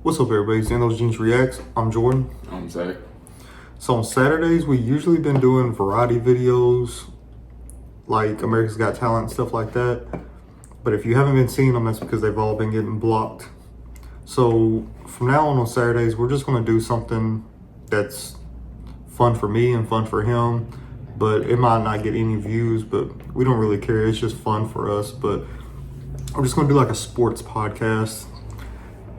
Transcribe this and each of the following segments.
What's up, everybody? It's Those Jeans Reacts. I'm Jordan. I'm Zach. So on Saturdays, we usually been doing variety videos, like America's Got Talent and stuff like that. But if you haven't been seeing them, that's because they've all been getting blocked. So from now on Saturdays, we're just going to do something that's fun for me and fun for him. But it might not get any views, but we don't really care. It's just fun for us. But I'm just going to do like a sports podcast.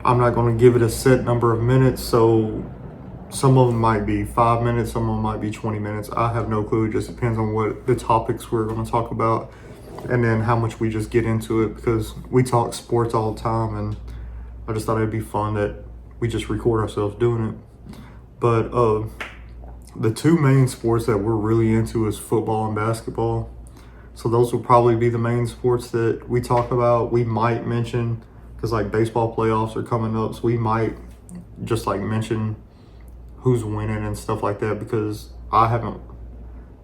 I'm not going to give it a set number of minutes, so some of them might be 5 minutes, some of them might be 20 minutes. I have no clue. It just depends on what the topics we're going to talk about and then how much we just get into it, because we talk sports all the time, and I just thought it'd be fun that we just record ourselves doing it. But the two main sports that we're really into is football and basketball. So those will probably be the main sports that we talk about. We might mention, because like baseball playoffs are coming up, so we might just like mention who's winning and stuff like that, because I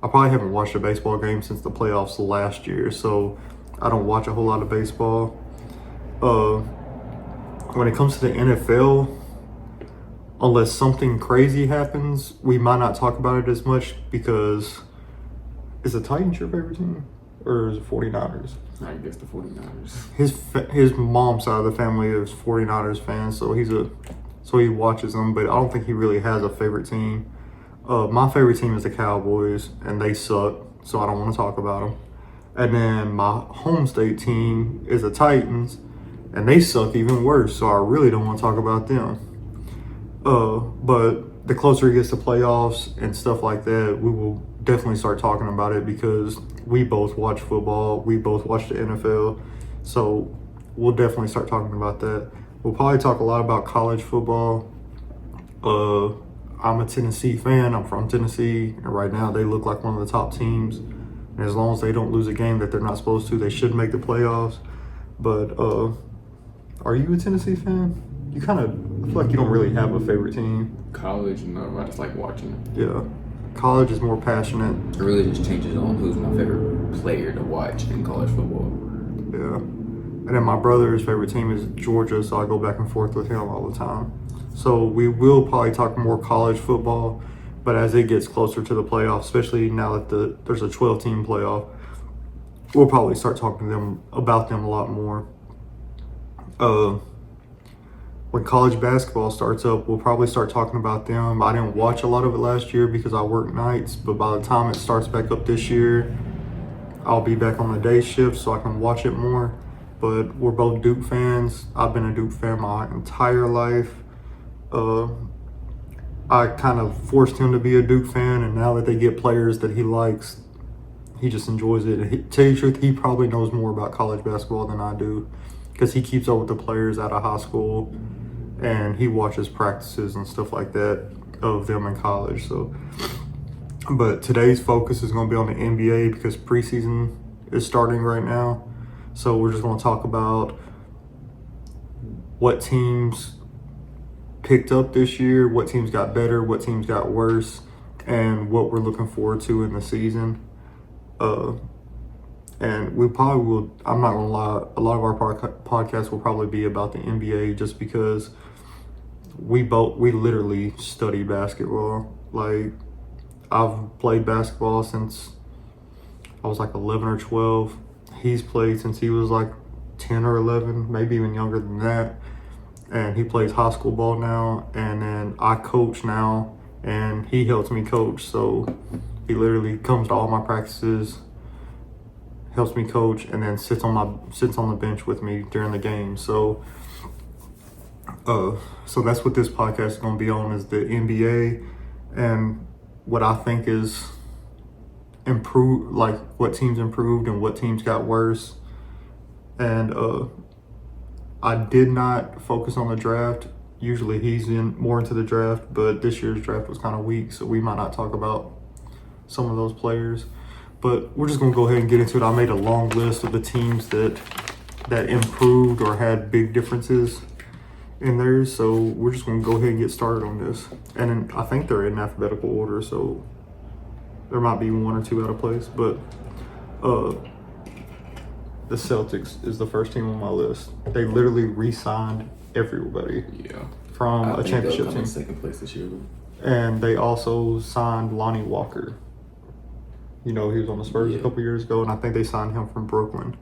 probably haven't watched a baseball game since the playoffs last year, so I don't watch a whole lot of baseball. When it comes to the NFL, unless something crazy happens, we might not talk about it as much, because is the Titans your favorite team? Or is it 49ers? I guess the 49ers. His mom's side of the family is 49ers fans, so he watches them, but I don't think he really has a favorite team. My favorite team is the Cowboys, and they suck, so I don't want to talk about them. And then my home state team is the Titans, and they suck even worse, so I really don't want to talk about them. But the closer it gets to playoffs and stuff like that, we will definitely start talking about it, because we both watch football, we both watch the NFL, so we'll definitely start talking about that. We'll probably talk a lot about college football. I'm a Tennessee fan. I'm from Tennessee, and right now they look like one of the top teams. And as long as they don't lose a game that they're not supposed to, they should make the playoffs. But are you a Tennessee fan? You kind of feel like you don't really have a favorite team. College, no, I just like watching it. Yeah. College is more passionate. It really just changes on who's my favorite player to watch in college football. Yeah. And then my brother's favorite team is Georgia, so I go back and forth with him all the time. So we will probably talk more college football, but as it gets closer to the playoffs, especially now that there's a 12-team playoff, we'll probably start talking to them about them a lot more. When college basketball starts up, we'll probably start talking about them. I didn't watch a lot of it last year because I work nights, but by the time it starts back up this year, I'll be back on the day shift so I can watch it more. But we're both Duke fans. I've been a Duke fan my entire life. I kind of forced him to be a Duke fan, and now that they get players that he likes, he just enjoys it. To tell you the truth, he probably knows more about college basketball than I do, because he keeps up with the players out of high school, and he watches practices and stuff like that of them in college. So, but today's focus is going to be on the NBA, because preseason is starting right now. So we're just going to talk about what teams picked up this year, what teams got better, what teams got worse, and what we're looking forward to in the season. And we probably will, I'm not going to lie, a lot of our podcasts will probably be about the NBA, just because we literally study basketball. Like, I've played basketball since I was like 11 or 12. He's played since he was like 10 or 11, maybe even younger than that. And he plays high school ball now. And then I coach now, and he helps me coach. So he literally comes to all my practices, helps me coach, and then sits on the bench with me during the game. So so that's what this podcast is going to be on, is the NBA and what I think is improved, like what teams improved and what teams got worse. And I did not focus on the draft. Usually he's more into the draft, but this year's draft was kind of weak, so we might not talk about some of those players. But we're just going to go ahead and get into it. I made a long list of the teams that improved or had big differences in theirs, so we're just going to go ahead and get started on this. And then I think they're in alphabetical order, so there might be one or two out of place. But the Celtics is the first team on my list. They literally re-signed everybody Yeah. from I a think championship they'll come team. in second place this year, though. And they also signed Lonnie Walker. You know, he was on the Spurs a couple years ago, and I think they signed him from Brooklyn.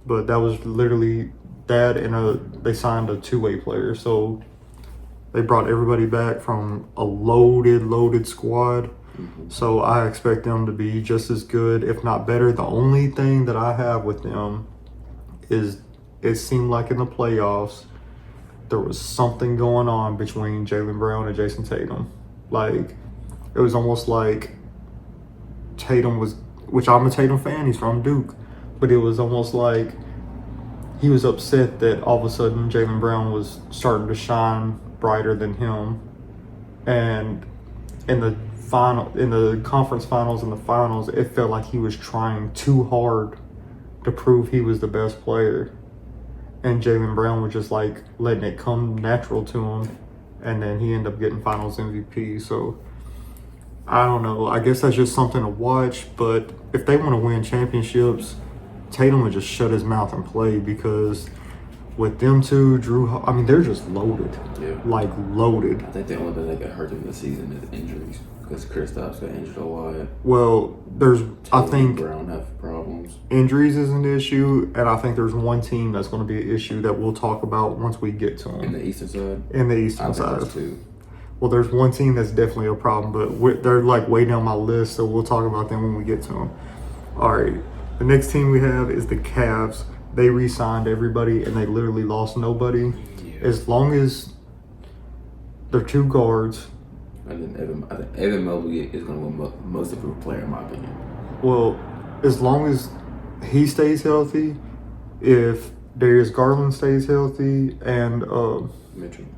But that was literally that, and they signed a two-way player. So they brought everybody back from a loaded squad. So I expect them to be just as good, if not better. The only thing that I have with them is it seemed like in the playoffs there was something going on between Jaylen Brown and Jason Tatum. Like, it was almost like Tatum was, which I'm a Tatum fan, he's from Duke, but it was almost like he was upset that all of a sudden Jaylen Brown was starting to shine brighter than him. And in the conference finals and the finals, it felt like he was trying too hard to prove he was the best player. And Jaylen Brown was just like letting it come natural to him. And then he ended up getting finals MVP. So I don't know. I guess that's just something to watch. But if they want to win championships, Tatum would just shut his mouth and play, because with them two, they're just loaded. Yeah. Like, loaded. I think the only thing that got hurt in the season is injuries, because Kristaps got injured a lot. Well, I think Brown have problems. Injuries is an issue, and I think there's one team that's going to be an issue that we'll talk about once we get to them. In the Eastern side? In the Eastern I side. think there's two. Well, there's one team that's definitely a problem, but they're like way down my list, so we'll talk about them when we get to them. All right. The next team we have is the Cavs. They re-signed everybody, and they literally lost nobody. Yeah. As long as they're two guards. And then I think Evan Mobley is going to win most improved player, in my opinion. Well, as long as he stays healthy, if Darius Garland stays healthy, and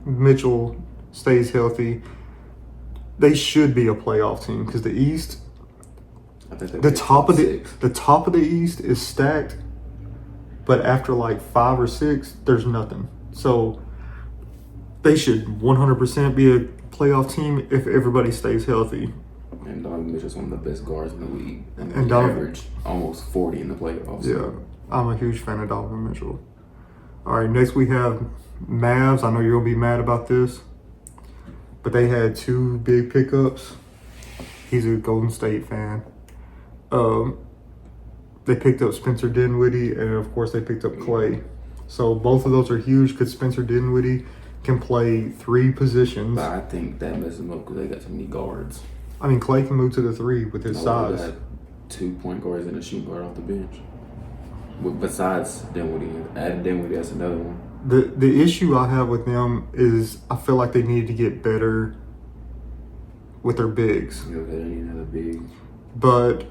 Mitchell stays healthy, they should be a playoff team, because the East, I think the top of the East is stacked, but after like 5 or 6, there's nothing. So they should 100% be a playoff team if everybody stays healthy. And Donovan Mitchell's one of the best guards in the league. And he Donovan averaged almost 40 in the playoffs. Yeah, I'm a huge fan of Donovan Mitchell. All right, next we have Mavs. I know you're going to be mad about this, but they had 2 big pickups. He's a Golden State fan. They picked up Spencer Dinwiddie, and of course they picked up Clay. So both of those are huge, because Spencer Dinwiddie can play 3 positions. But I think that messes them up because they got too many guards. I mean, Clay can move to the 3 with his size. They had 2 point guards and a shooting guard off the bench. Besides Dinwiddie, adding Dinwiddie, that's another one. The issue I have with them is I feel like they need to get better with their bigs. You know, they need another big. But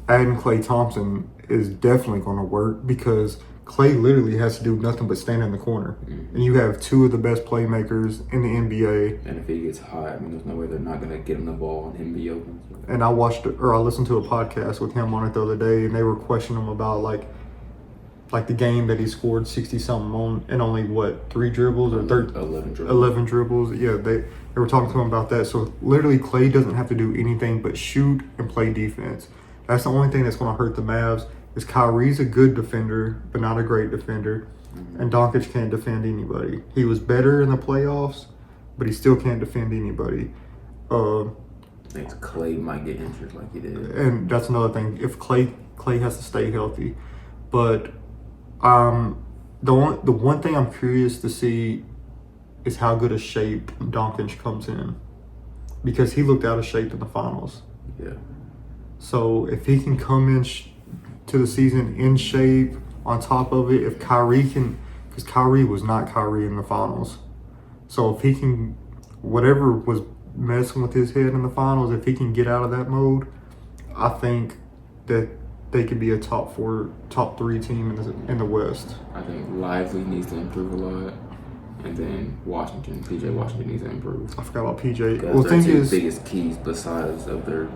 adding Klay Thompson is definitely going to work, because Klay literally has to do nothing but stand in the corner. Mm-hmm. And you have 2 of the best playmakers in the NBA. And if he gets hot, there's no way they're not going to get him the ball and him be open. And I listened to a podcast with him on it the other day, and they were questioning him about like the game that he scored 60-something on, and only, 3 dribbles or 11 dribbles. 11 dribbles. Yeah, they were talking to him about that. So literally Klay doesn't have to do anything but shoot and play defense. That's the only thing that's going to hurt the Mavs. Is Kyrie's a good defender, but not a great defender. Mm-hmm. And Doncic can't defend anybody. He was better in the playoffs, but he still can't defend anybody. Thanks. Klay might get injured like he did. And that's another thing. If Klay has to stay healthy. But the one thing I'm curious to see is how good a shape Doncic comes in, because he looked out of shape in the finals. Yeah. So if he can come in to the season in shape, on top of it, if Kyrie can, because Kyrie was not Kyrie in the finals. So if he can, whatever was messing with his head in the finals, if he can get out of that mode, I think that they could be a top 3 team in the West. I think Lively needs to improve a lot, and then PJ Washington needs to improve. I forgot about PJ. Well, the thing is, biggest keys besides of their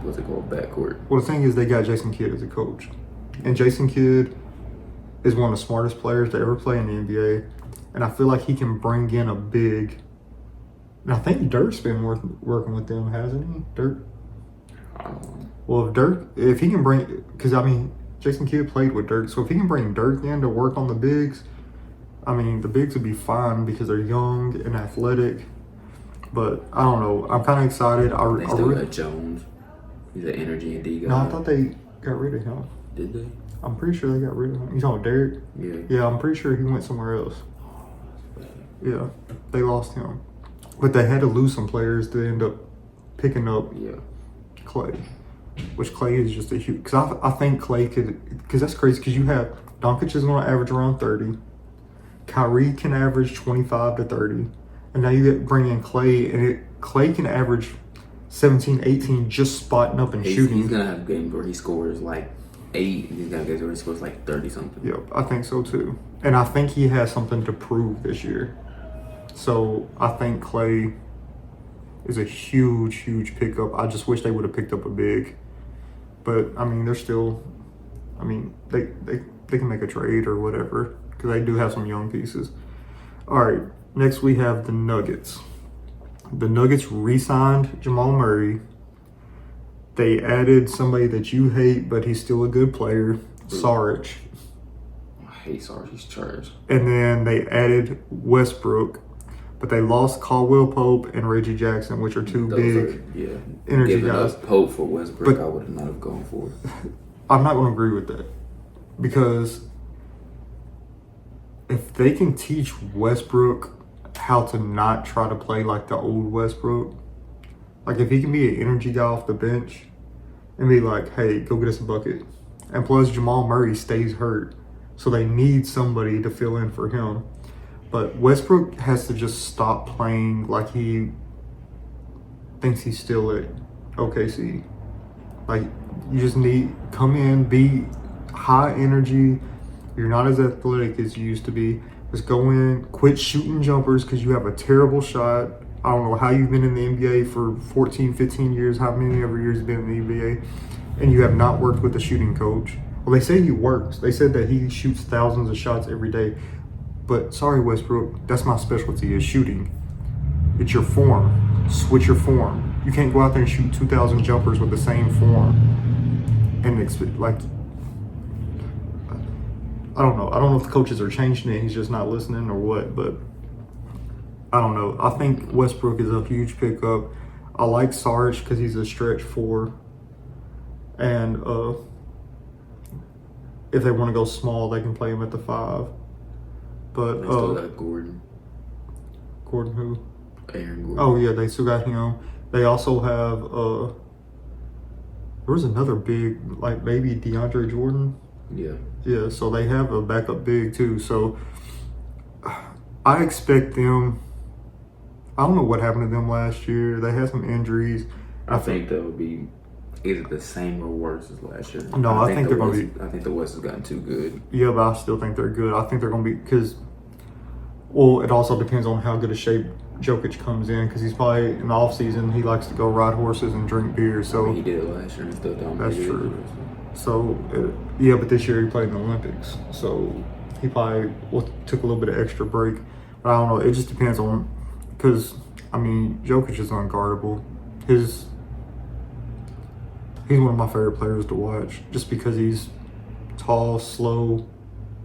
backcourt. Well, the thing is, they got Jason Kidd as a coach, and Jason Kidd is one of the smartest players to ever play in the NBA, and I feel like he can bring in a big. And I think Dirk's been working with them, hasn't he? Dirk. Well, if he can bring, because Jason Kidd played with Dirk, so if he can bring Dirk in to work on the bigs, I mean, the bigs would be fine because they're young and athletic. But I don't know. I'm kind of excited. They still got Jones. He's an energy and D guy. No, I thought they got rid of him. Did they? I'm pretty sure they got rid of him. You talking about Derek? Yeah. Yeah, I'm pretty sure he went somewhere else. Yeah, they lost him. But they had to lose some players to end up picking up Clay. Which Clay is just a huge... Because I think Clay could... Because that's crazy because you have... Doncic is going to average around 30. Kyrie can average 25 to 30. And now you bring in Clay, and Clay can average 17, 18 just spotting up and shooting. He's going to have games where he scores like 8, and he's going to get where he scores like 30 something. Yep, I think so too. And I think he has something to prove this year. So I think Clay is a huge, huge pickup. I just wish they would have picked up a big. But, I mean, they're still... I mean, they can make a trade or whatever because they do have some young pieces. All right, next we have the Nuggets. The Nuggets re-signed Jamal Murray. They added somebody that you hate, but he's still a good player, Saric. I hate Saric. He's trash. And then they added Westbrook, but they lost Caldwell Pope and Reggie Jackson, which are two big energy guys. Pope for Westbrook, I would not have gone for. I'm not going to agree with that because if they can teach Westbrook how to not try to play like the old Westbrook, like if he can be an energy guy off the bench and be like, hey, go get us a bucket. And plus Jamal Murray stays hurt, so they need somebody to fill in for him. But Westbrook has to just stop playing like he thinks he's still at OKC. Like, you just need come in, be high energy. You're not as athletic as you used to be. Just go in, quit shooting jumpers because you have a terrible shot. I don't know how you've been in the NBA for 14, 15 years, how many ever years you've been in the NBA, and you have not worked with a shooting coach. Well, they say he works. They said that he shoots thousands of shots every day. But sorry, Westbrook, that's my specialty is shooting. It's your form. Switch your form. You can't go out there and shoot 2,000 jumpers with the same form. And like, I don't know. I don't know if the coaches are changing it. He's just not listening or what, but I don't know. I think Westbrook is a huge pickup. I like Sarge because he's a stretch 4. And if they want to go small, they can play him at the 5. But they still got Gordon. Gordon who? Aaron Gordon. Oh yeah, they still got him. They also have there was another big, like maybe DeAndre Jordan. Yeah. Yeah, so they have a backup big too. So I expect them. I don't know what happened to them last year. They had some injuries. I think they'll be either the same or worse as last year. No, I think they're going to be. I think the West has gotten too good. Yeah, but I still think they're good. I think they're going to be because. Well, it also depends on how good a shape Jokic comes in because he's probably in the off season. He likes to go ride horses and drink beer. So he did it last year and still don't. That's true. So yeah, but this year he played in the Olympics, so he probably took a little bit of extra break. But I don't know. It just depends on because I mean Jokic is unguardable. He's one of my favorite players to watch just because he's tall, slow,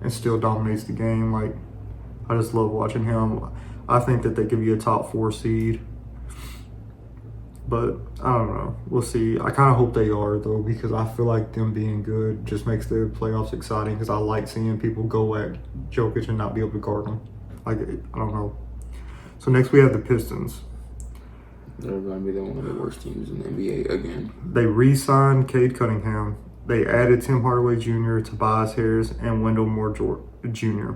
and still dominates the game. Like. I just love watching him. I think that they could be a top 4 seed. But I don't know. We'll see. I kind of hope they are, though, because I feel like them being good just makes the playoffs exciting because I like seeing people go at Jokic and not be able to guard him. Like, I don't know. So next we have the Pistons. They're going to be one of the worst teams in the NBA again. They re-signed Cade Cunningham. They added Tim Hardaway Jr., Tobias Harris, and Wendell Moore Jr.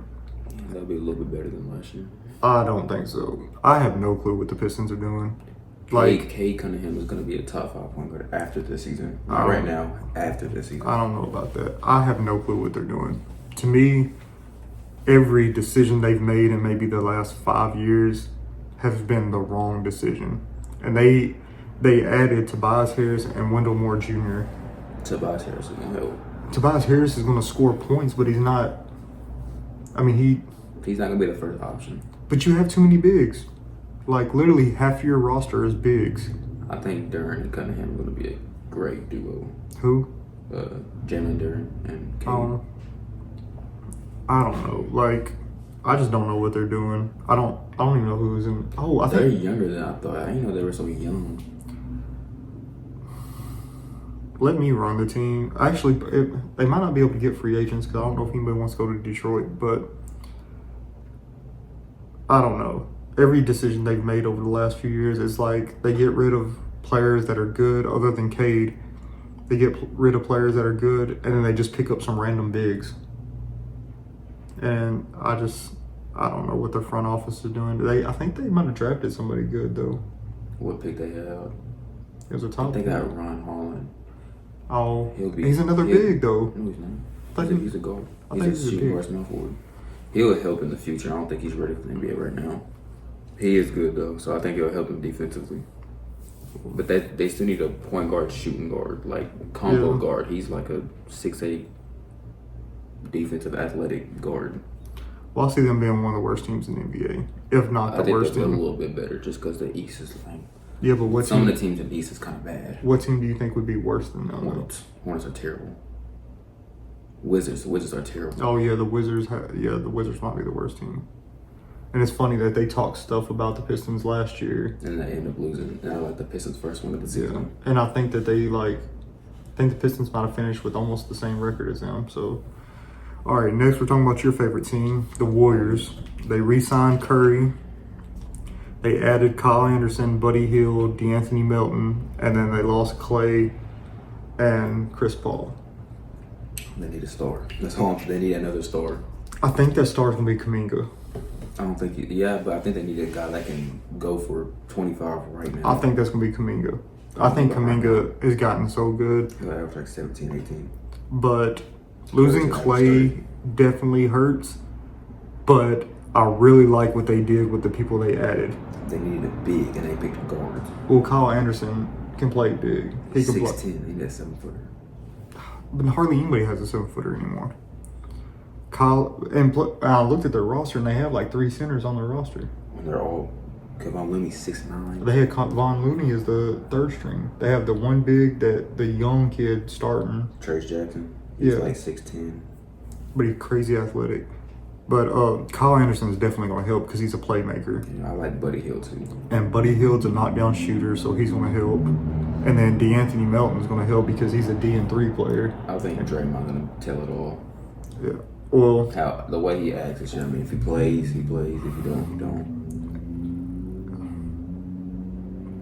That'll be a little bit better than last year. I don't think so. I have no clue what the Pistons are doing. Cade Cunningham is going to be a top 5 point guard after this season. Right now, after this season. I don't know about that. I have no clue what they're doing. To me, every decision they've made in maybe the last 5 years has been the wrong decision. And they added Tobias Harris and Wendell Moore Jr. Tobias Harris is going to help. Tobias Harris is going to score points, but he's not. I mean, he's not going to be the first option. But you have too many bigs. Like, literally half your roster is bigs. I think Duren and Cunningham are going to be a great duo. Who? Jalen Duren and Cade. I don't know. Like, I just don't know what they're doing. I don't even know who's in. Oh, I They're think. younger than I thought. I didn't know they were so young. Let me run the team. Actually, they might not be able to get free agents because I don't know if anybody wants to go to Detroit, but I don't know. Every decision they've made over the last few years is like they get rid of players that are good, other than Cade. They get rid of players that are good, and then they just pick up some random bigs. And I don't know what the front office is doing. I think they might have drafted somebody good though. What pick they have? It was a top. They pick. got Ron Holland. Oh, He'll be. he's another big though. No, he's not. I thought He's a guard. I thought He's he was a a shooting big. guard, small forward. He'll help in the future. I don't think he's ready for the NBA right now. He is good though, so I think it'll help him defensively. But they still need a point guard, shooting guard, like combo Yeah. guard. He's like a 6'8" defensive athletic guard. Well, I see them being one of the worst teams in the NBA, if not I the think worst they'll be a team. little bit better just because the East is like Yeah, but what some team? of the teams in the East is kind of bad. What team do you think would be worse than them? Hornets are terrible. Wizards are terrible. Oh yeah, the Wizards. The Wizards might be the worst team. And it's funny that they talked stuff about the Pistons last year. And they end up losing. And I like the Pistons' first win of the season. And I think that I think the Pistons might have finished with almost the same record as them. So, all right, next we're talking about your favorite team, the Warriors. They re-signed Curry. They added Kyle Anderson, Buddy Hield, DeAnthony Melton, and then they lost Clay and Chris Paul. They need a star. That's all. They need another star. I think that star's gonna be Kuminga. I don't think. But I think they need a guy that can go for 25 right now. I think that's gonna be Kuminga. I think Kuminga has gotten so good, He'll average like 17, 18. but losing Clay definitely hurts. But I really like what they did with the people they added. They needed a big, and they picked guards. Well, Kyle Anderson can play big. He can play, 6'10", he got 7-footer. but hardly anybody has a 7-footer anymore. I looked at their roster and they have like 3 centers on their roster. And they're all Kevon Looney 6'9". They had Von Looney as the third string. They have the one big that the young kid starting, Trace Jackson. He's Yeah. like 6'10". but he's crazy athletic. But Kyle Anderson is definitely going to help because he's a playmaker. I like Buddy Hield too. And Buddy Hield's a knockdown shooter, so he's going to help. And then DeAnthony Melton's going to help because he's a D&3 player. I think Draymond's gonna tell it all. Yeah. Well, How the way he acts is, if he plays, he plays. If he don't, he don't.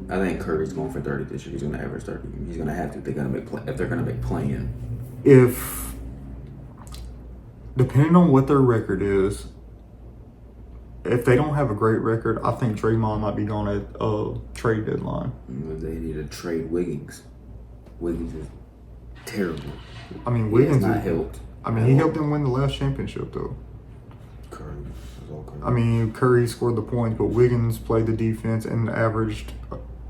I think Curry's going for 30 this year. He's gonna average 30. He's gonna have to. If they're gonna make playing. Depending on what their record is, if they don't have a great record, I think Draymond might be gone at trade deadline. They need to trade Wiggins. Wiggins is terrible. I mean, He Wiggins has not is- helped. he helped them win the last championship, though. Curry. It's all Curry. I mean, Curry scored the points, but Wiggins played the defense and averaged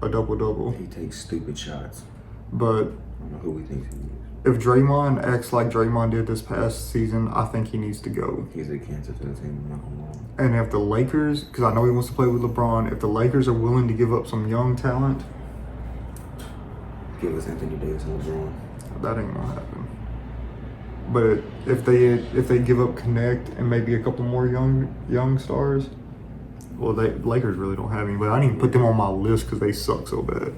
a double-double. He takes stupid shots. But I don't know who he thinks he is. if Draymond acts like Draymond did this past season, I think he needs to go. He's a cancer to the team. I'm not gonna lie. And if the Lakers, because I know he wants to play with LeBron, if the Lakers are willing to give up some young talent, Give us Anthony Davis and LeBron. that ain't gonna happen. But if they give up Connect and maybe a couple more young stars, well, Lakers really don't have any. But I didn't even put them on my list because they suck so bad.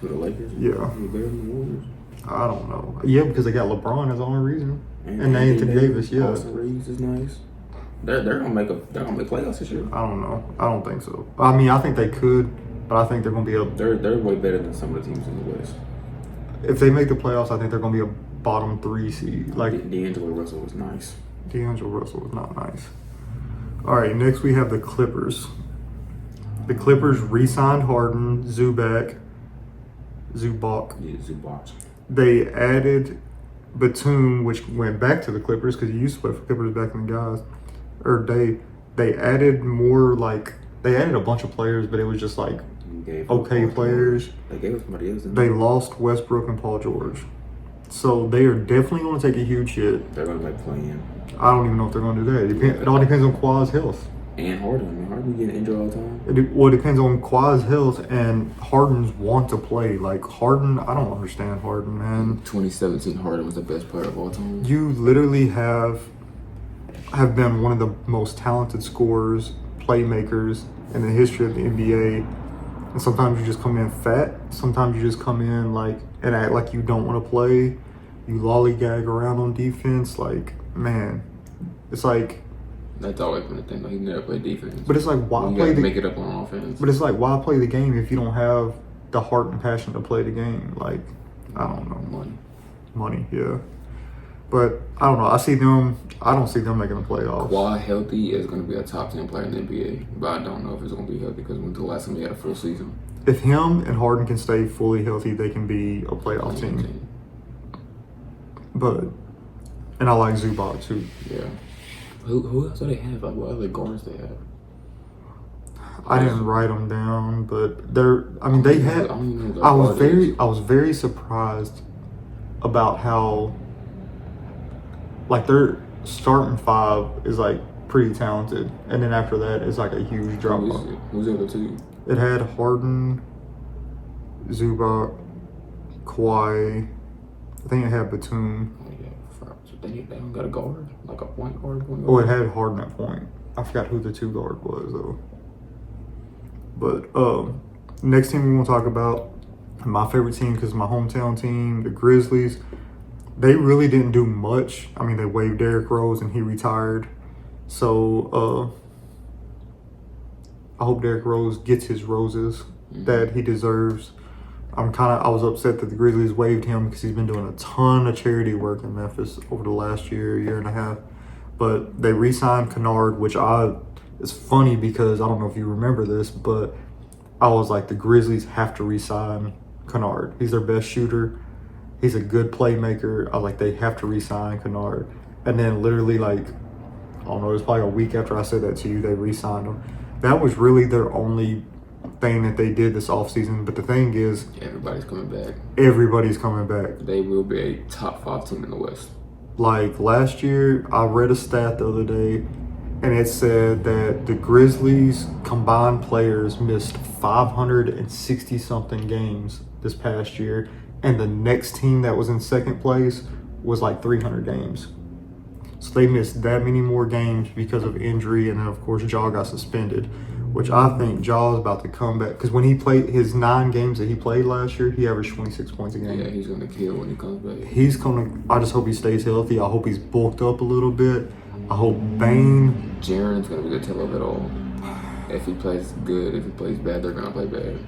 For the Lakers? Yeah. They're better than the Warriors. I don't know. Yeah, because they got LeBron as the only reason, and Anthony Davis. Yeah, Austin Reeves is nice. They're gonna make playoffs this year. I don't know. I don't think so. I mean, I think they could, but I think they're gonna be They're way better than some of the teams in the West. if they make the playoffs, I think they're gonna be a bottom 3 seed. Like D'Angelo Russell was nice. D'Angelo Russell was not nice. All right, next we have the Clippers. The Clippers re-signed Harden, Zubac. Yeah, Zubac. They added Batum, which went back to the Clippers because he used to play for Clippers back in the guys. Or they added more, like they added a bunch of players, but it was just like okay players. They gave us somebody else. They lost Westbrook and Paul George. So they are definitely going to take a huge hit. They're gonna make playing. I don't even know if they're going to do that. It all depends on Kawhi's health. And Harden. I mean, Harden getting injured all the time. It depends on Kawhi's health and Harden's want to play. Like Harden, I don't understand Harden, man. 2017 Harden was the best player of all time. You literally have have been one of the most talented scorers, playmakers in the history of the NBA. And sometimes you just come in fat. Sometimes you just come in like and act like you don't want to play. You lollygag around on defense. Like, man, it's like. That's always been the thing. Like, he never played defense. But it's like, why you play gotta the? make it up on offense. But it's like, why play the game if you don't have the heart and passion to play the game? Like, I don't know. Money, yeah. But I don't know. I don't see them making the playoffs. Kawhi healthy is going to be a top 10 player in the NBA, but I don't know if he's going to be healthy because when's the last time he had a full season? If him and Harden can stay fully healthy, they can be a playoff team. And I like Zubac too. Yeah. Who else do they have? Like, what other guards they have? I didn't write them down, but they had. I was very surprised about how, like, their starting five is like pretty talented, and then after that it's like a huge drop off. Who's the other two? It had Harden, Zubac, Kawhi. I think it had Batum. Oh yeah, they don't got a guard, like a point guard. Oh, it had Harden at point. I forgot who the 2 guard was though. But next team we want to talk about, my favorite team because my hometown team, the Grizzlies. They really didn't do much. I mean, they waived Derrick Rose and he retired. So I hope Derrick Rose gets his roses that he deserves. I was upset that the Grizzlies waived him because he's been doing a ton of charity work in Memphis over the last year and a half. But they re-signed Kennard, which it's funny because I don't know if you remember this, but I was like, the Grizzlies have to re-sign Kennard. He's their best shooter. He's a good playmaker. I was like, they have to re-sign Kennard. And then literally like, I don't know, it was probably a week after I said that to you, they re-signed him. That was really their only thing that they did this offseason. But the thing is, everybody's coming back. Everybody's coming back. They will be a top 5 team in the West. Like last year, I read a stat the other day, and it said that the Grizzlies combined players missed 560 something games this past year, and the next team that was in second place was like 300 games. So they missed that many more games because of injury, and then of course Ja got suspended, which I think Ja is about to come back because when he played his 9 games that he played last year, he averaged 26 points a game. Yeah, he's gonna kill when he comes back. I just hope he stays healthy. I hope he's bulked up a little bit. I hope Bane. Jaren's gonna be the tell of it all. If he plays good, if he plays bad, they're gonna play bad.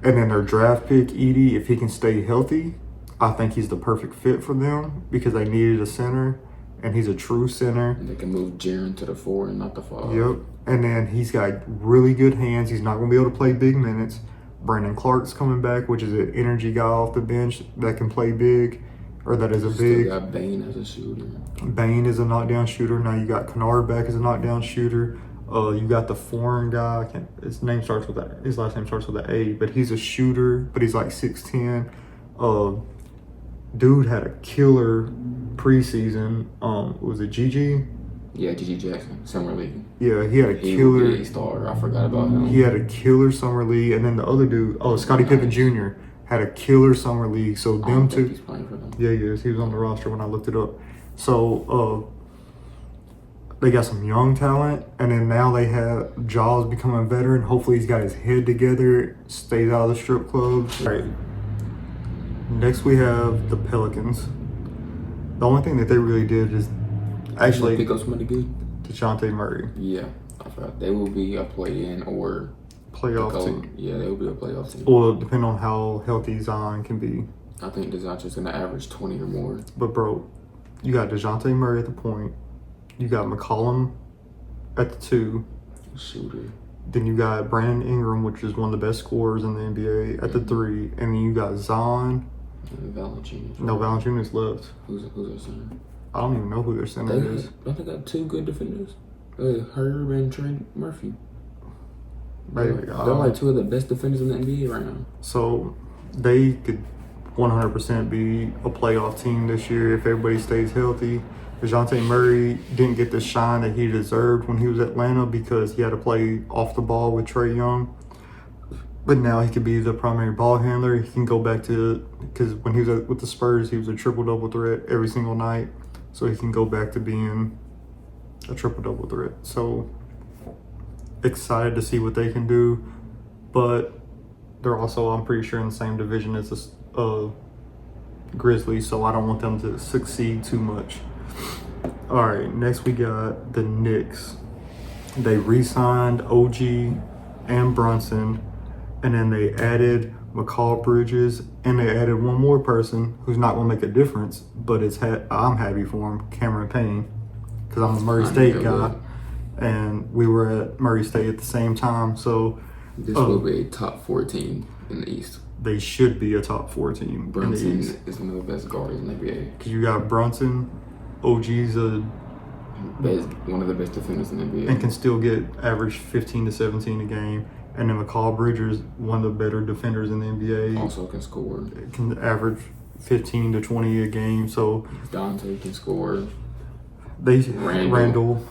And then their draft pick, Edey, if he can stay healthy, I think he's the perfect fit for them because they needed a center, and he's a true center. And they can move Jaren to the 4 and not the 5. Yep. And then he's got really good hands. He's not going to be able to play big minutes. Brandon Clark's coming back, which is an energy guy off the bench that can play big, or that is a big. Still got Bane as a shooter. Bane is a knockdown shooter. Now you got Kennard back as a knockdown shooter. You got the foreign guy. His name starts with that. His last name starts with an A, but he's a shooter. But he's like 6'10". Dude had a killer preseason. Was it GG? Yeah, GG Jackson, Summer League. Yeah, he had a killer. He star. I forgot about him. He had a killer summer league, and then the other dude, Scottie Pippen Jr. had a killer summer league. So them two. He's playing for them. Yeah, he is. He was on the roster when I looked it up. So they got some young talent, and then now they have Jaws becoming a veteran. Hopefully, he's got his head together, stays out of the strip clubs. All right. Next, we have the Pelicans. The only thing that they really did is actually pick up somebody good. DeJounte Murray. Yeah, I forgot. They will be a play-in or playoff team. Yeah, they will be a playoff team. Well, depending on how healthy Zion can be. I think DeJounte's going to average 20 or more. But bro, you got DeJounte Murray at the point. You got McCollum at the 2. Shooter. Then you got Brandon Ingram, which is one of the best scorers in the NBA, at the 3. And then you got Zion. And Valanciunas. No, Valanciunas left. Who's their center? I don't even know who their center is. Don't they got 2 good defenders? Herb and Trent Murphy. Maybe. They're like 2 of the best defenders in the NBA right now. So they could 100% be a playoff team this year if everybody stays healthy. DeJounte Murray didn't get the shine that he deserved when he was at Atlanta because he had to play off the ball with Trae Young. But now he could be the primary ball handler. He can go back to, because when he was with the Spurs, he was a triple-double threat every single night. So he can go back to being a triple-double threat. So excited to see what they can do, but they're also, I'm pretty sure, in the same division as the Grizzlies, so I don't want them to succeed too much. All right, next we got the Knicks. They re-signed OG and Brunson, and then they added McCall Bridges, and they added one more person who's not going to make a difference, but I'm happy for him, Cameron Payne, because I'm a Murray State guy, and we were at Murray State at the same time, so this will be a top 4 team in the East. They should be a top 4 team. Brunson in the East. is one of the best guards in the NBA. Because you got Brunson, OG's one of the best defenders in the NBA. and can still get average 15 to 17 a game. And then McCall Bridges, one of the better defenders in the NBA. Also can score. Can average 15 to 20 a game. So Dante can score. Randall.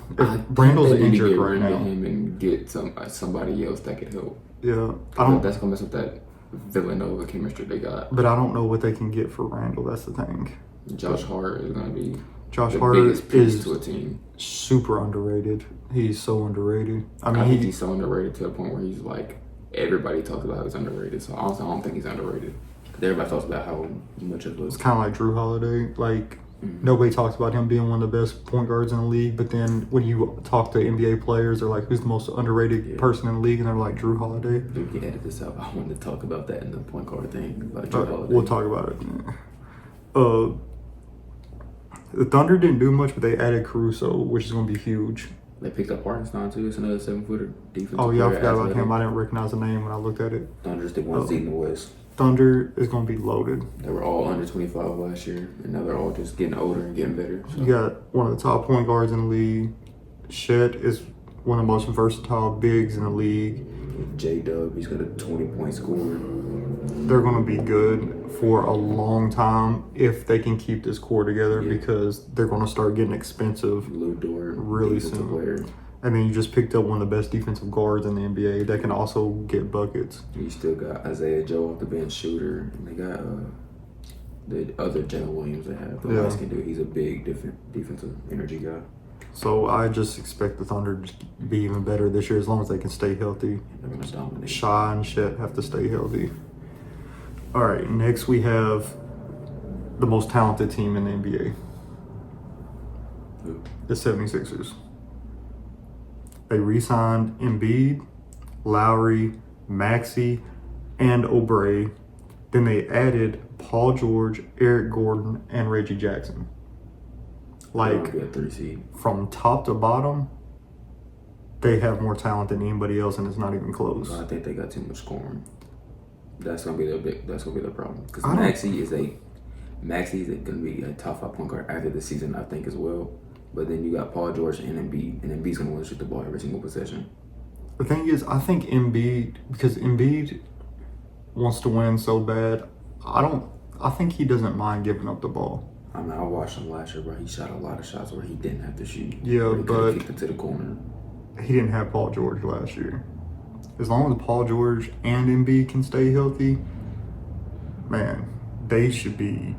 Randall's they need to injured get right rid of now. him and get somebody else that could help. Yeah, That's gonna mess up that Villanova chemistry they got. but I don't know what they can get for Randall. That's the thing. Josh Hart is gonna be Josh the Hart biggest piece is to a team. super underrated. He's so underrated. I I mean, think he's so underrated to a point where he's like everybody talks about how he's underrated. So honestly, I don't think he's underrated. 'Cause everybody talks about how much of it's a kind of like Drew Holiday. Like, nobody talks about him being one of the best point guards in the league, but then when you talk to NBA players, they're like, who's the most underrated person in the league? And they're like, Drew Holiday. we can edit this out. I wanted to talk about that in the point guard thing. About Drew Holiday. We'll talk about it. The Thunder didn't do much, but they added Caruso, which is going to be huge. They picked up Hartenstein too. It's another 7-footer defense. Oh, yeah, I forgot about him. I didn't recognize the name when I looked at it. Thunder's the one seed in the West. Thunder is going to be loaded. They were all under 25 last year, and now they're all just getting older and getting better. So. You got one of the top point guards in the league. Shet is one of the most versatile bigs in the league. J-Dub, he's got a 20-point score. They're going to be good for a long time if they can keep this core together because they're going to start getting expensive Lou Dort, really defensive soon. player. And then you just picked up one of the best defensive guards in the NBA that can also get buckets. You still got Isaiah Joe off the bench shooter, and they got the other Jalen Williams they have. The last can do. He's a big defensive energy guy. So I just expect the Thunder to be even better this year as long as they can stay healthy. They're gonna dominate. Shai and Shet have to stay healthy. All right, next we have the most talented team in the NBA, Who? the 76ers. They re-signed Embiid, Lowry, Maxey, and Oubre. Then they added Paul George, Eric Gordon, and Reggie Jackson. Like, They're a 3 seed. from top to bottom, they have more talent than anybody else, and it's not even close. I think they got too much scoring. That's gonna be their problem. Because I don't- Maxey is gonna be a top 5 point guard after the season, I think, as well. But then you got Paul George and Embiid, and Embiid's gonna want to shoot the ball every single possession. The thing is, I think Embiid, because Embiid wants to win so bad, I think he doesn't mind giving up the ball. I mean, I watched him last year, bro. He shot a lot of shots where he didn't have to shoot. Yeah, Where he could've but kicked it to the corner. he didn't have Paul George last year. As long as Paul George and Embiid can stay healthy, man, they should be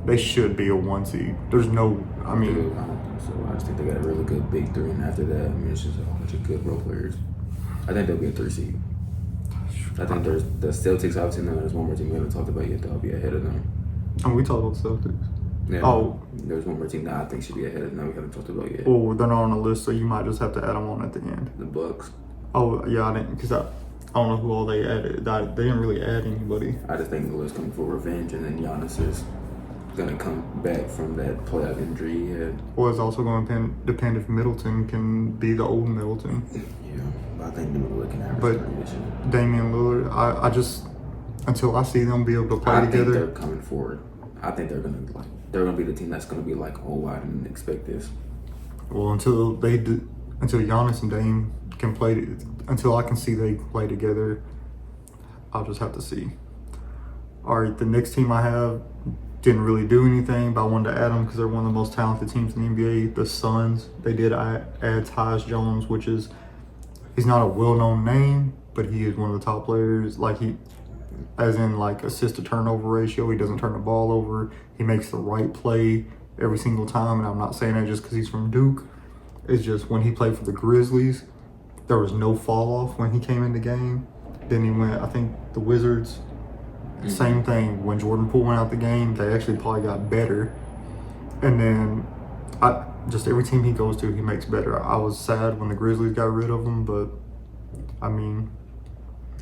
a 1 seed. There's no, I mean, Dude, I don't think so. I just think they got a really good big 3, and after that, I mean, it's just a whole bunch of good role players. I think they'll be a 3 seed. I think there's the Celtics, obviously, now there's one more team we haven't talked about yet that'll be ahead of them. we talked about Celtics. Yeah. Oh. There's one more team that I think should be ahead of them that we haven't talked about yet. Oh, they're not on the list, so you might just have to add them on at the end. The Bucks. Oh, yeah, I didn't, because I don't know who all they added. They didn't really add anybody. I just think Lillard's coming for revenge, and then Giannis is gonna come back from that playoff injury he had. Well, it's also going to depend if Middleton can be the old Middleton. Yeah, but I think they're looking at But Damian Lillard, I just, until I see them be able to play I think together. they're coming forward. I think they're gonna be the team that's gonna be like, oh, I didn't expect this. Well, until Giannis and Dame can play, until I can see they play together, I'll just have to see. All right, the next team I have didn't really do anything, but I wanted to add them because they're one of the most talented teams in the NBA. The Suns, they did add Tyus Jones, he's not a well-known name, but he is one of the top players. As in assist to turnover ratio, he doesn't turn the ball over. He makes the right play every single time, and I'm not saying that just because he's from Duke, It's just when he played for the Grizzlies, there was no fall off when he came in the game. Then he went, I think the Wizards, same thing. When Jordan Poole went out the game, they actually probably got better. And then just every team he goes to, he makes better. I was sad when the Grizzlies got rid of him, but I mean,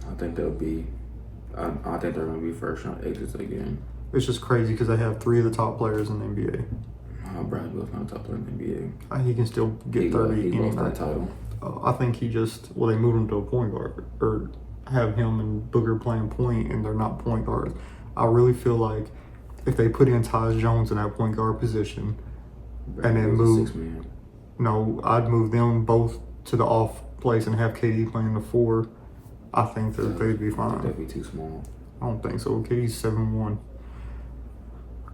I think they'll be. I think they're going to be first round exits again. it's just crazy because they have 3 of the top players in the NBA. Bradley Beal's not a top player in the NBA. He can still get 30 He any lost that night. title. I think he just, they moved him to a point guard or have him and Booker playing point, and they're not point guards. I really feel like if they put in Tyus Jones in that point guard position, and then move, 6 man. no, I'd move them both to the off place and have KD playing the 4. I think that they'd be fine. That'd be too small. I don't think so. KD's 7-1.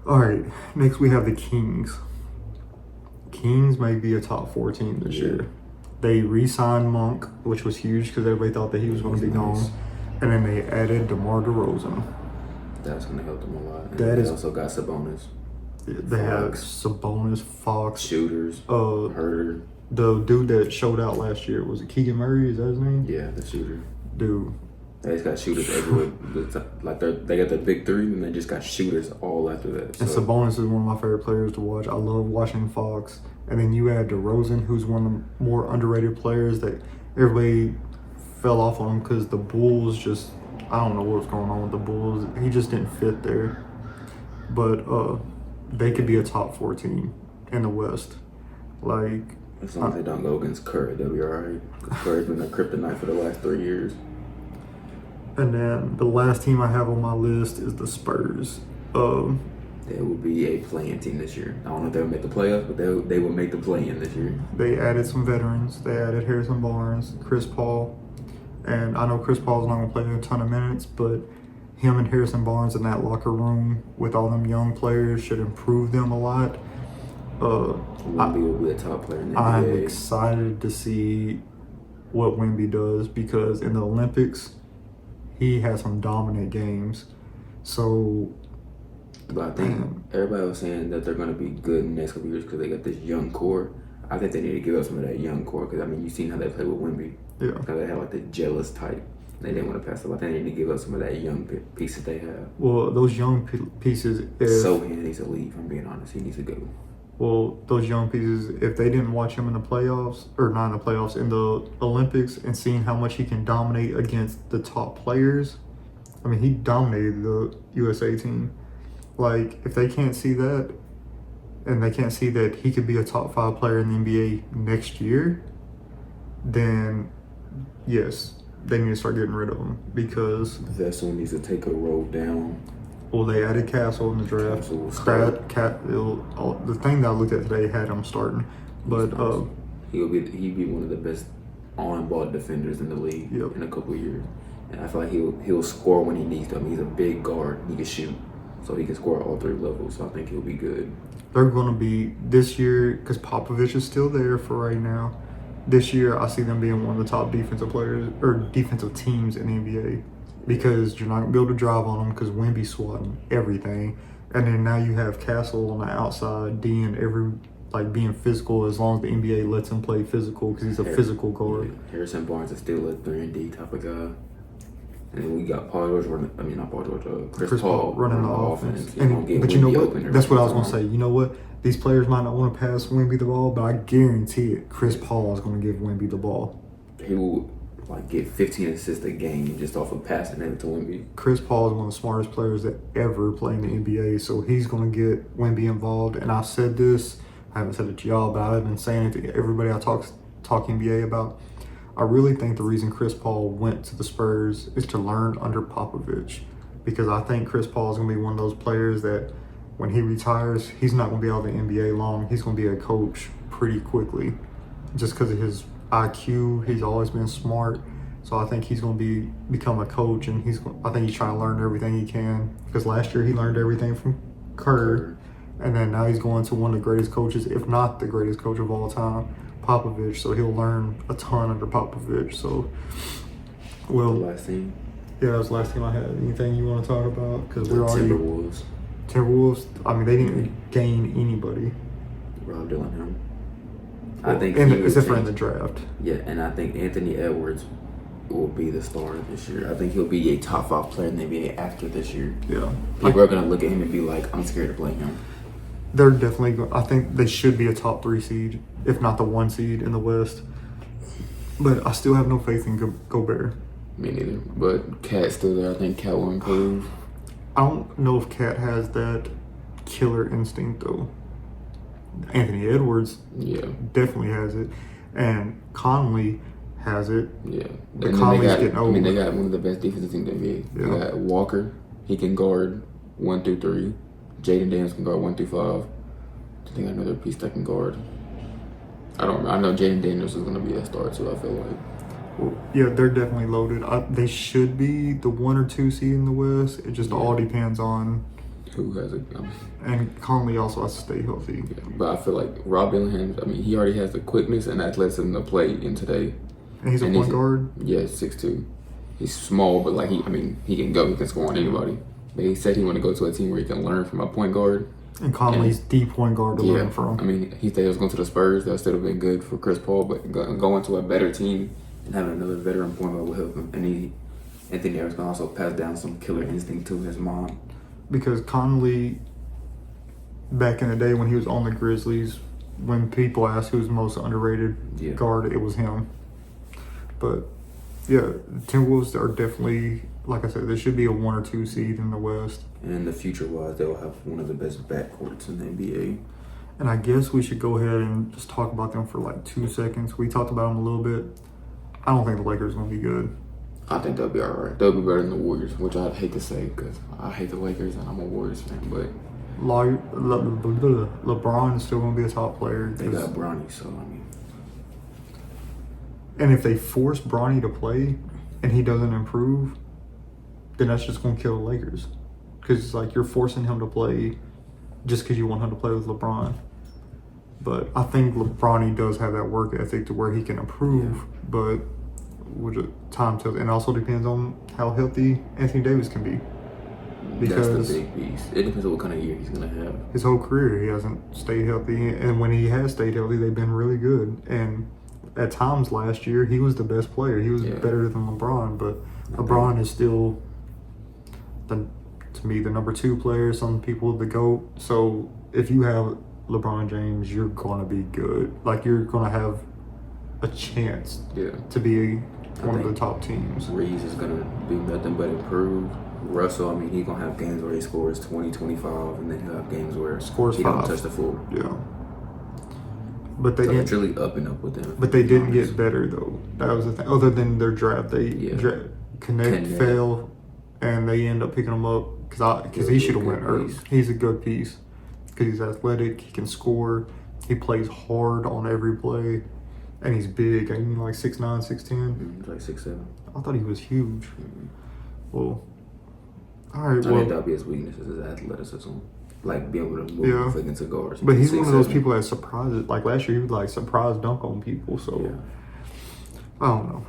All right, next we have the Kings. Kings may be a top 4 team this year. They re-signed Monk, which was huge because everybody thought that he was going to be gone. And then they added DeMar DeRozan. That's going to help them a lot. And That they is- also got Sabonis. They have Fox. Sabonis, Fox, Shooters. uh, Herder. the dude that showed out last year. Was it Keegan Murray? Is that his name? Yeah, the shooter. Dude, They just got shooters everywhere. Like they got the big 3, and they just got shooters all after that. and So, Sabonis is one of my favorite players to watch. I love watching Fox. And then you add DeRozan, who's one of the more underrated players that everybody fell off on him because the Bulls just, I don't know what's going on with the Bulls. He just didn't fit there. But they could be a top 4 team in the West. Like, as long as they don't go against Curry, they'll be all right. 'Cause Curry's been a kryptonite for the last 3 years. and then the last team I have on my list is the Spurs. They will be a play-in team this year. I don't know if they'll make the playoffs, but they will make the play-in this year. They added some veterans. They added Harrison Barnes, Chris Paul. And I know Chris Paul's not going to play a ton of minutes, but him and Harrison Barnes in that locker room with all them young players should improve them a lot. Wemby will be a top player in the I'm NBA. excited to see what Wemby does because in the Olympics, he had some dominant games. So, But I think everybody was saying that they're going to be good in the next couple years because they got this young core. I think they need to give up some of that young core because, I mean, you've seen how they play with Wemby. yeah. Because they have like the jealous type. They didn't want to pass it. I think they need to give up some of that young piece that they have. Well, those young pieces, if Sohan needs to leave, if I'm being honest. He needs to go. Well, those young pieces, if they didn't watch him in the playoffs, or not in the playoffs, in the Olympics, and seeing how much he can dominate against the top players, I mean, he dominated the USA team. Like, if they can't see that, and they can't see that he could be a top 5 player in the NBA next year, then yes, they need to start getting rid of him because, Vessel needs to take a roll down. well, they added Castle in the draft. Castle will start. The thing that I looked at today had him starting, but He'd be one of the best on-ball defenders in the league Yep. in a couple of years. And I feel like he'll score when he needs to. I mean, he's a big guard. He can shoot. So he can score all 3 levels. So I think he'll be good. they're going to be this year because Popovich is still there for right now. This year, I see them being one of the top defensive players or defensive teams in the NBA because you're not going to be able to drive on them because Wemby's swatting everything. And then now you have Castle on the outside, being physical as long as the NBA lets him play physical because he's a physical guard. Yeah. Harrison Barnes is still a 3-and-D type of guy. And then we got Paul George running. I mean, not Paul George. Chris Paul running the offense. He's gonna get But you know Wemby what? open That's what I was every going to say. time. You know what? These players might not want to pass Wemby the ball, but I guarantee it, Chris Paul is going to give Wemby the ball. He will get 15 assists a game just off of passing it to Wemby. Chris Paul is one of the smartest players that ever play in the NBA, so he's going to get Wemby involved. And I said this, I haven't said it to y'all, but I've been saying it to everybody I talk NBA about. I really think the reason Chris Paul went to the Spurs is to learn under Popovich, because I think Chris Paul is going to be one of those players that when he retires, he's not going to be out of the NBA long. He's going to be a coach pretty quickly just because of his IQ. He's always been smart. So I think he's going to become a coach, and I think he's trying to learn everything he can because last year he learned everything from Kerr, and then now he's going to one of the greatest coaches, if not the greatest coach of all time, Popovich. So he'll learn a ton under Popovich. So, well, The last team, yeah, that was the last team I had. Anything you want to talk about? Because the we're already Timberwolves, I mean, they didn't gain anybody. Rob Dillingham. I think except for in the draft. Yeah, and I think Anthony Edwards will be the star this year. I think he'll be a top 5 player in the NBA after this year. Yeah. People are going to look at him and be like, I'm scared to play him. They're definitely I think they should be a top 3 seed, if not the 1 seed in the West. But I still have no faith in Gobert. Me neither. But Cat's still there. I think Cat will improve. I don't know if Cat has that killer instinct, though. Anthony Edwards definitely has it. And Conley has it. Yeah. But Conley's getting old. I mean, they got one of the best defenses in the NBA. Yeah. They got Walker. He can guard 1 through 3. Jaden Daniels can guard 1 through 5. I think another piece that can guard. I don't know. I know Jaden Daniels is going to be a star, too, I feel like. Well, yeah, they're definitely loaded. They should be the 1 or 2 seed in the West. It just all depends on who has it. And Conley also has to stay healthy. Yeah, but I feel like Rob Bellingham, I mean, he already has the quickness and athleticism to play in today. And he's a point guard? Yeah, 6'2". He's small, but like he can go. He can score on anybody. But he said he want to go to a team where he can learn from a point guard. And Conley's the point guard to learn from. I mean, he said he was going to the Spurs. That still have been good for Chris Paul, but going to a better team and having another veteran point guard will help him. And Anthony Edwards can also pass down some killer instinct to his mom. Because Conley, back in the day when he was on the Grizzlies, when people asked who's the most underrated guard, it was him. But yeah, the Timberwolves are definitely, like I said, there should be a 1 or 2 seed in the West. And in the future-wise, they'll have one of the best backcourts in the NBA. And I guess we should go ahead and just talk about them for like 2 seconds. We talked about them a little bit. I don't think the Lakers are going to be good. I think they'll be all right. They'll be better than the Warriors, which I'd hate to say because I hate the Lakers and I'm a Warriors fan. But LeBron is still going to be a top player. They got Bronny, so I mean. And if they force Bronny to play and he doesn't improve, then that's just going to kill the Lakers. Because it's like you're forcing him to play just because you want him to play with LeBron. But I think Bronny does have that work ethic to where he can improve, but time tells. And also depends on how healthy Anthony Davis can be. Because that's the big piece. It depends on what kind of year he's going to have. His whole career, he hasn't stayed healthy. And when he has stayed healthy, they've been really good. And at times last year, he was the best player. He was better than LeBron, but LeBron is still, to me, the number 2 player. Some people, the GOAT. So if you have LeBron James, you're going to be good. Like, you're going to have a chance to be one of the top teams. Reeves is going to do nothing but improve. Russell, I mean, he's going to have games where he scores 20, 25, and then he'll have games where he don't touch the floor. Yeah. But they it's really up and up with them. But they didn't get better, though. That was the thing. Other than their draft, they Connect fell, and they end up picking him up because he should have went early. He's a good piece because he's athletic. He can score. He plays hard on every play, and he's big. I mean, like 6'9", 6'10". He's like 6'7". I thought he was huge. Well, all right. I think that'll be his weakness is his athleticism. Like being able to move into guards. But he's one of those people that surprises. Like last year, he would like surprise dunk on people. So I don't know.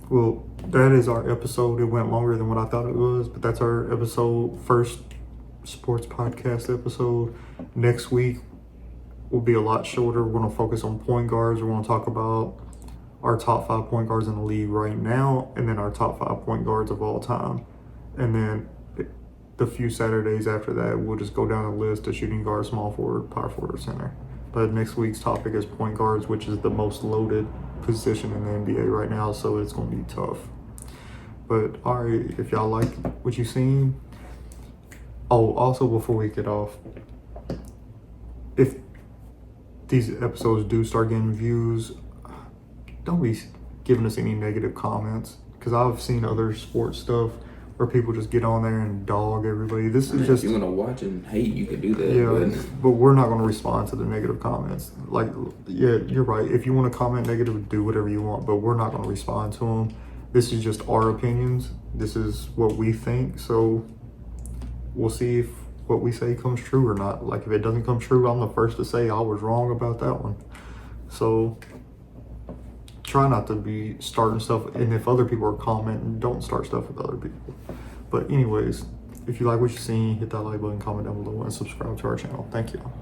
Well, that is our episode. It went longer than what I thought it was, but that's our episode, first sports podcast episode. Next week will be a lot shorter. We're going to focus on point guards. We're going to talk about our top 5 point guards in the league right now, and then our top 5 point guards of all time. And then the few Saturdays after that, we'll just go down a list of shooting guard, small forward, power forward, or center. But next week's topic is point guards, which is the most loaded position in the NBA right now, so it's going to be tough. But all right, if y'all like what you've seen. Oh, also before we get off, if these episodes do start getting views, don't be giving us any negative comments, because I've seen other sports stuff where people just get on there and dog everybody. This is just, if you want to watch and hate, you can do that. Yeah, but we're not going to respond to the negative comments. Like, yeah, you're right. If you want to comment negative, do whatever you want, but we're not going to respond to them. This is just our opinions. This is what we think. So we'll see if what we say comes true or not. Like, if it doesn't come true, I'm the first to say I was wrong about that one. So try not to be starting stuff, and if other people are commenting, don't start stuff with other people. But anyways, if you like what you've seen, hit that like button, comment down below, and subscribe to our channel. Thank you.